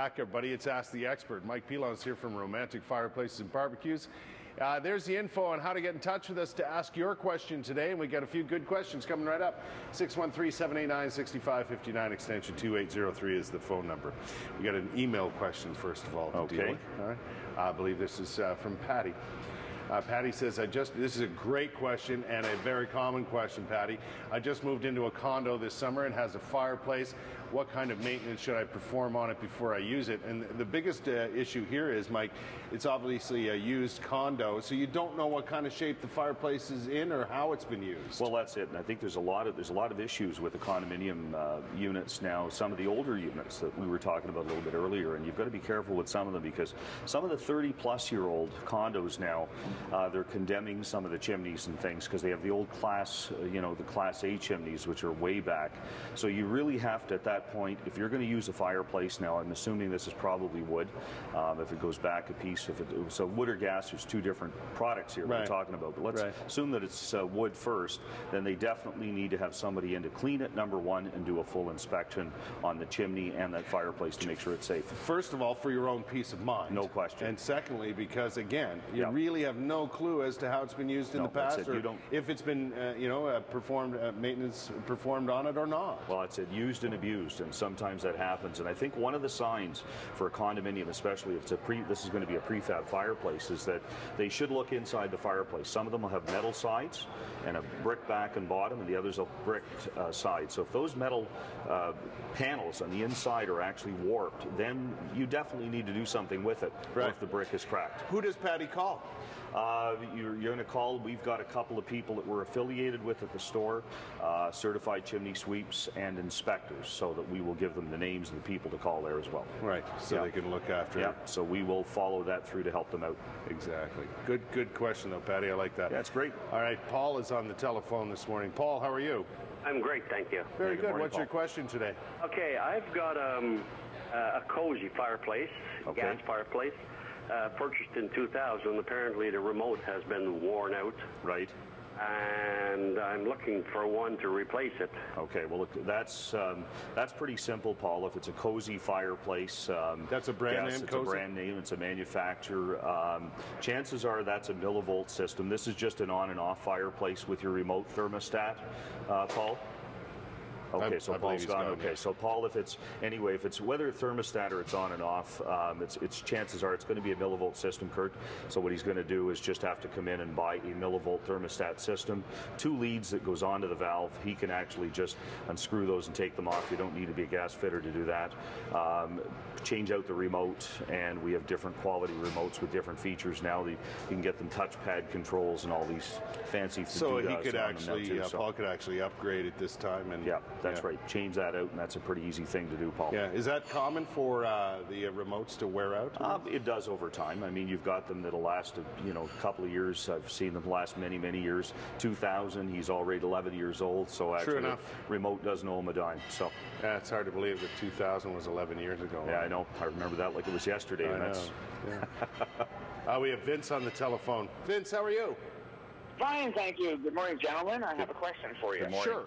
Everybody, it's Ask the Expert. Mike Pilon is here from Romantic Fireplaces and BBQs. There's the info on how to get in touch with us to ask your question today, and we got a few good questions coming right up. 613-789-6559, extension 2803 is the phone number. We got an email question first of all to deal with. All right. I believe this is from Patty. Patty says, this is a great question and a very common question, Patty. I just moved into a condo this summer and has a fireplace. What kind of maintenance should I perform on it before I use it? And the biggest issue here is, Mike, it's obviously a used condo, so you don't know what kind of shape the fireplace is in or how it's been used. Well, that's it. And I think there's a lot of issues with the condominium units now. Some of the older units that we were talking about a little bit earlier, and you've got to be careful with some of them because some of the 30-plus-year-old condos now, they're condemning some of the chimneys and things because they have the old class, the Class A chimneys, which are way back. So you really have to, at that point, if you're going to use a fireplace now, I'm assuming this is probably wood, if it goes back a piece. So wood or gas, there's two different products here we're talking about. But let's assume that it's wood first. Then they definitely need to have somebody in to clean it, number one, and do a full inspection on the chimney and that fireplace to make sure it's safe. First of all, for your own peace of mind. No question. And secondly, because, again, you really have no clue as to how it's been used in the past or if it's been, maintenance performed on it or not. Well, it's used and abused, and sometimes that happens. And I think one of the signs for a condominium, especially if this is going to be a prefab fireplace, is that they should look inside the fireplace. Some of them will have metal sides and a brick back and bottom, and the others will brick sides. So if those metal panels on the inside are actually warped, then you definitely need to do something with it, or if the brick is cracked. Who does Patty call? You're going to call. We've got a couple of people that we're affiliated with at the store, certified chimney sweeps and inspectors, so that we will give them the names of the people to call there as well. Right, so they can look after it. Yeah, so we will follow that through to help them out. Exactly. Good question, though, Patty. I like that. That's great. All right, Paul is on the telephone this morning. Paul, how are you? I'm great, thank you. Very good. Morning, What's your question today? Okay, I've got a cozy fireplace, gas fireplace. Purchased in 2000. Apparently the remote has been worn out. Right. And I'm looking for one to replace it. Okay, well, look, that's pretty simple, Paul. If it's a cozy fireplace, that's a brand name. It's a brand name. It's a manufacturer. Chances are that's a millivolt system. This is just an on and off fireplace with your remote thermostat, Paul. Okay, so Paul's gone. Okay, so Paul, if it's whether a thermostat or it's on and off, it's chances are it's going to be a millivolt system, Kurt. So what he's going to do is just have to come in and buy a millivolt thermostat system, 2 leads that goes onto the valve. He can actually just unscrew those and take them off. You don't need to be a gas fitter to do that. Change out the remote, and we have different quality remotes with different features now. You can get them touchpad controls and all these fancy. So he could actually, Paul could actually upgrade at this time, and that's right. Change that out, and that's a pretty easy thing to do, Paul. Yeah, is that common for the remotes to wear out? It does over time. I mean, you've got them that'll last a couple of years. I've seen them last many years. 2000, he's already 11 years old, so actually, the remote doesn't owe him a dime. So yeah, it's hard to believe that 2000 was 11 years ago. Yeah, I know. I remember that like it was yesterday. I know. We have Vince on the telephone. Vince, how are you? Fine, thank you. Good morning, gentlemen. I have a question for you. Good morning. Sure.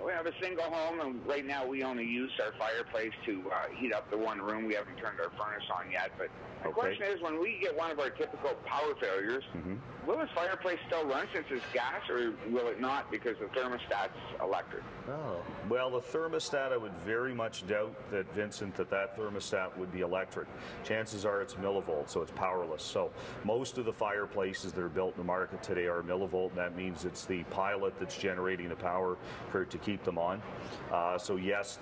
We have a single home, and right now we only use our fireplace to heat up the one room. We haven't turned our furnace on yet, but the question is, when we get one of our typical power failures, will this fireplace still run since it's gas, or will it not because the thermostat's electric? Oh. Well, the thermostat, I would very much doubt that, Vincent, that thermostat would be electric. Chances are it's millivolt, so it's powerless. So most of the fireplaces that are built in the market today are millivolt, and that means it's the pilot that's generating the power to keep them on. So yes,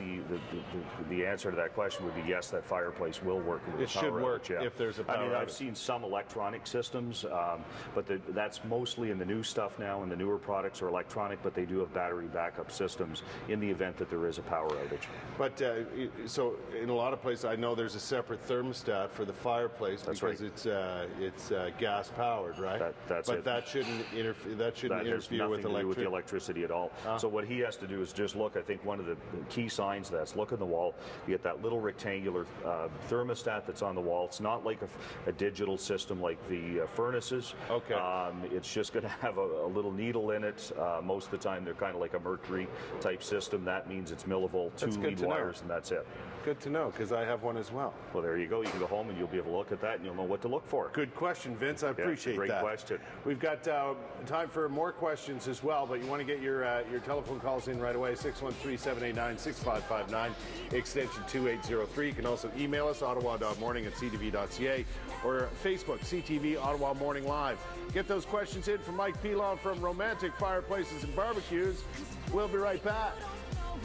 the answer to that question would be yes, that fireplace will work. It should work if there's a power. I mean, I've seen some electronic systems, but that's mostly in the new stuff now, and the newer products are electronic, but they do have battery backup systems in the event that there is a power outage. But so in a lot of places, I know there's a separate thermostat for the fireplace because it's gas powered, right? That's but it. That shouldn't interfere. That shouldn't interfere with electricity at all. So what he has to do is just look. I think one of the key signs of that's look in the wall. You get that little rectangular thermostat that's on the wall. It's not like a digital system like the furnaces. Okay. It's just going to have a little needle in it. Most of the time, they're kind of like a Mercury type system. That means it's millivolt, 2 lead wires, and that's it. Good to know, because I have one as well. Well, there you go. You can go home and you'll be able to look at that and you'll know what to look for. Good question, Vince. I appreciate that. Great question. We've got time for more questions as well, but you want to get your telephone calls in right away, 613-789-6559, extension 2803. You can also email us, ottawa.morning@ctv.ca, or Facebook, CTV Ottawa Morning Live. Get those questions in from Mike Pilon from Romantic Fireplaces and BBQs. We'll be right back.